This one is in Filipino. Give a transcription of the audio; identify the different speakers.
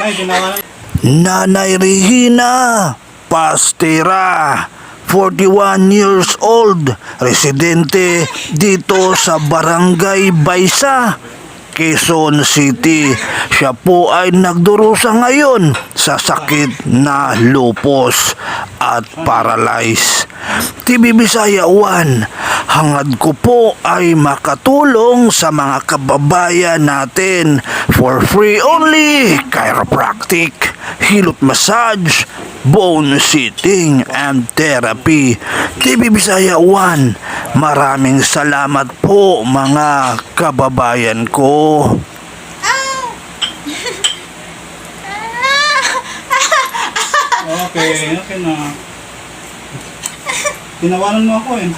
Speaker 1: Ay, tinawanan.
Speaker 2: Nanay Regina Pastera, 41 years old, residente dito sa Barangay Baysa, Quezon City. Siya po ay nagdurusa ngayon sa sakit na lupus at paralyzed. TV Bisaya 1, hangad ko po ay makatulong sa mga kababayan natin for free only chiropractic, hilot massage, bone sitting and therapy. TV Bisaya 1, maraming salamat po mga kababayan ko.
Speaker 1: Okay na. Tinawanan mo ako eh.